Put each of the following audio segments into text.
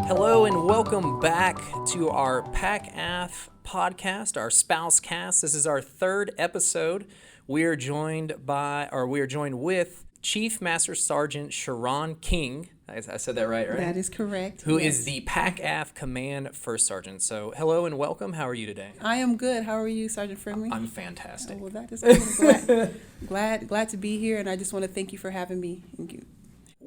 Hello and welcome back to our PACAF podcast, our Spousecast. This is our third episode. We are joined with Chief Master Sergeant Sharon King. I said that right? That is correct. Who yes. is the PACAF Command First Sergeant. So hello and welcome. How are you today? I am good. How are you, Sergeant Friendly? I'm fantastic. Oh, well, that is good. glad to be here, and I just want to thank you for having me. Thank you.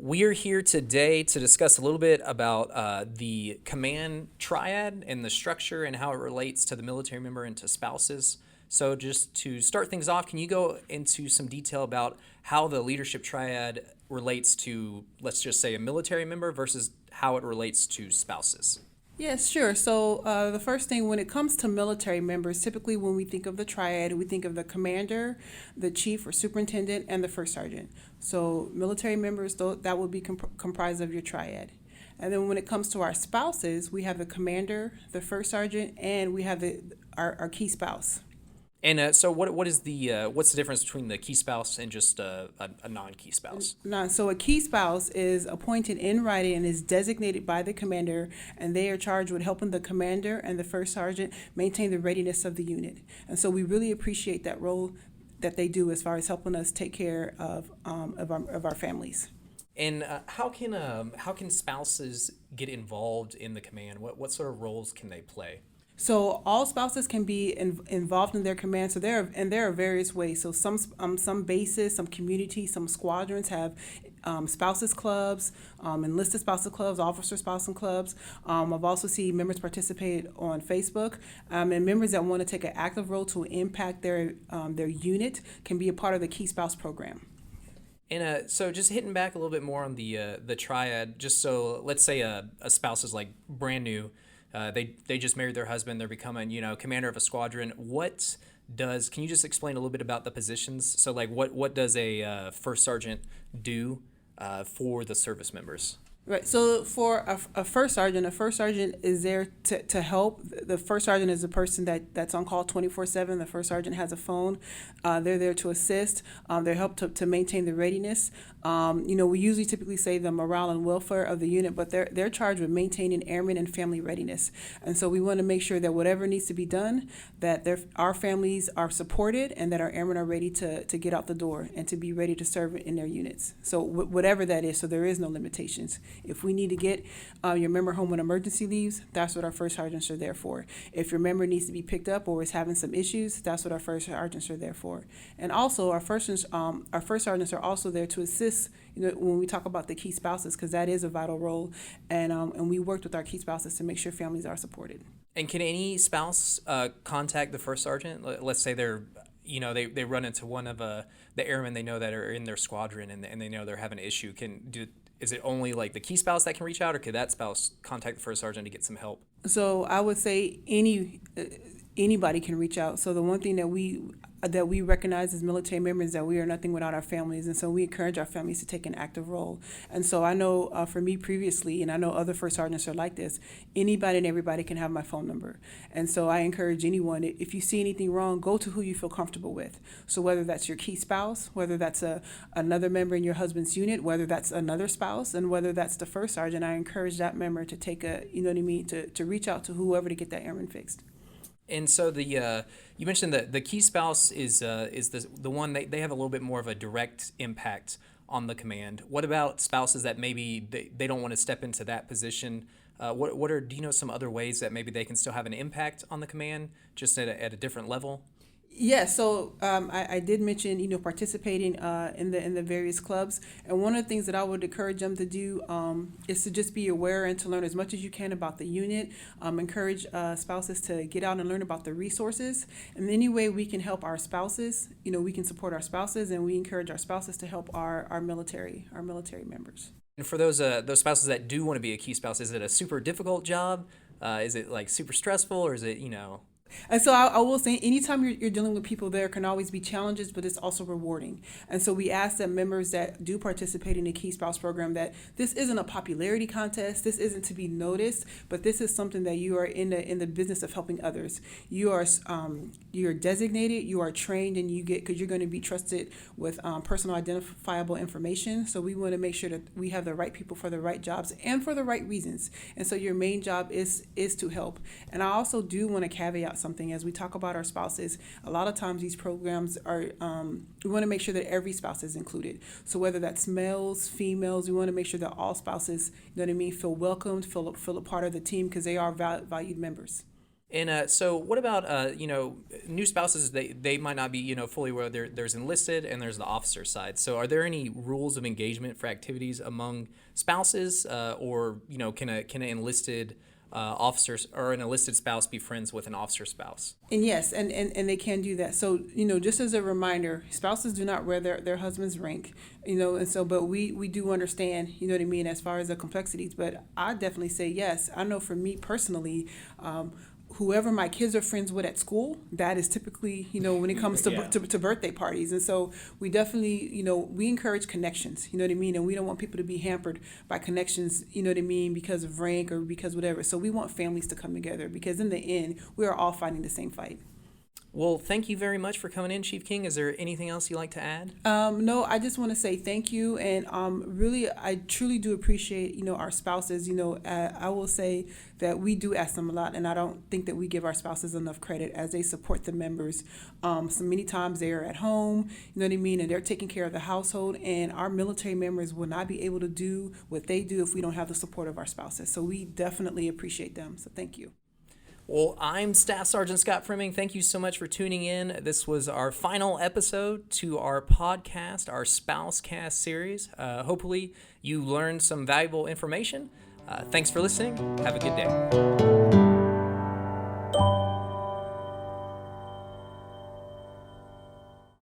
We are here today to discuss a little bit about the command triad and the structure and how it relates to the military member and to spouses. So just to start things off, can you go into some detail about how the leadership triad relates to, let's just say, a military member versus how it relates to spouses? Yes, sure. So the first thing, when it comes to military members, typically when we think of the triad, we think of the commander, the chief or superintendent, and the first sergeant. So military members, that would be comprised of your triad. And then when it comes to our spouses, we have the commander, the first sergeant, and we have our key spouse. And so what's the difference between the key spouse and just a non-key spouse? So a key spouse is appointed in writing and is designated by the commander, and they are charged with helping the commander and the first sergeant maintain the readiness of the unit. And so we really appreciate that role that they do as far as helping us take care of our families. And how can spouses get involved in the command? What sort of roles can they play? So all spouses can be involved in their command. So there are various ways. So some bases, some communities, some squadrons have spouses clubs, enlisted spouses clubs, officer spouses clubs. I've also seen members participate on Facebook, and members that want to take an active role to impact their unit can be a part of the Key Spouse program. And so just hitting back a little bit more on the triad, just so let's say a spouse is like brand new. They just married their husband. They're becoming, commander of a squadron. Can you just explain a little bit about the positions? So like what does a first sergeant do for the service members? Right. So for a first sergeant is there to help. The first sergeant is a person that's on call 24/7. The first sergeant has a phone. They're there to assist. They help to maintain the readiness. We usually typically say the morale and welfare of the unit, but they're charged with maintaining airmen and family readiness. And so we want to make sure that whatever needs to be done, that our families are supported and that our airmen are ready to get out the door and to be ready to serve in their units. So whatever that is, so there is no limitations. If we need to get your member home on emergency leaves, that's what our first sergeants are there for. If your member needs to be picked up or is having some issues, that's what our first sergeants are there for. And also, our first sergeants are also there to assist. When we talk about the key spouses, because that is a vital role, and we worked with our key spouses to make sure families are supported. And can any spouse contact the first sergeant? Let's say they run into one of the airmen they know that are in their squadron, and they know they're having an issue. Is it only like the key spouse that can reach out, or could that spouse contact the first sergeant to get some help? So I would say anybody can reach out. So the one thing that we recognize as military members is that we are nothing without our families, and so we encourage our families to take an active role. And so I know for me previously, and I know other first sergeants are like this, anybody and everybody can have my phone number. And so I encourage anyone, if you see anything wrong, go to who you feel comfortable with. So whether that's your key spouse, whether that's another member in your husband's unit, whether that's another spouse, and whether that's the first sergeant, I encourage that member to take to reach out to whoever to get that airman fixed. And so you mentioned that the key spouse is the one they have a little bit more of a direct impact on the command. What about spouses that maybe they don't want to step into that position? Do you know some other ways that maybe they can still have an impact on the command, just at a different level? Yes, so I did mention, participating in the various clubs, and one of the things that I would encourage them to do is to just be aware and to learn as much as you can about the unit. Encourage spouses to get out and learn about the resources, and any way we can help our spouses, we can support our spouses, and we encourage our spouses to help our military members. And for those spouses that do want to be a key spouse, is it a super difficult job? Is it like super stressful, or is it And so I will say, anytime you're dealing with people, there can always be challenges, but it's also rewarding. And so we ask that members that do participate in the Key Spouse program that this isn't a popularity contest. This isn't to be noticed, but this is something that you are in the business of helping others. You're designated, you are trained, and you get, because you're going to be trusted with personal identifiable information. So we want to make sure that we have the right people for the right jobs and for the right reasons. And so your main job is to help. And I also do want to caveat something as we talk about our spouses. A lot of times these programs are, we want to make sure that every spouse is included. So whether that's males, females, we want to make sure that all spouses, you know what I mean, feel welcomed, feel a part of the team, because they are valued members. And so what about, new spouses, they might not be, fully aware. There's enlisted and there's the officer side. So are there any rules of engagement for activities among spouses, or, can an enlisted officer or an enlisted spouse be friends with an officer spouse? And yes, and they can do that. So, just as a reminder, spouses do not wear their husband's rank, and so, but we do understand, you know what I mean, as far as the complexities. But I definitely say yes. I know for me personally, whoever my kids are friends with at school, that is typically, when it comes to, Yeah. to birthday parties. And so we definitely, we encourage connections, you know what I mean? And we don't want people to be hampered by connections, you know what I mean, because of rank or because whatever. So we want families to come together, because in the end, we are all fighting the same fight. Well, thank you very much for coming in, Chief King. Is there anything else you'd like to add? No, I just want to say thank you, and really, I truly do appreciate our spouses. I will say that we do ask them a lot, and I don't think that we give our spouses enough credit as they support the members. So many times they're at home, you know what I mean, and they're taking care of the household, and our military members will not be able to do what they do if we don't have the support of our spouses. So we definitely appreciate them. So thank you. Well, I'm Staff Sergeant Scott Fremming. Thank you so much for tuning in. This was our final episode to our podcast, our Spousecast series. Hopefully you learned some valuable information. Thanks for listening. Have a good day.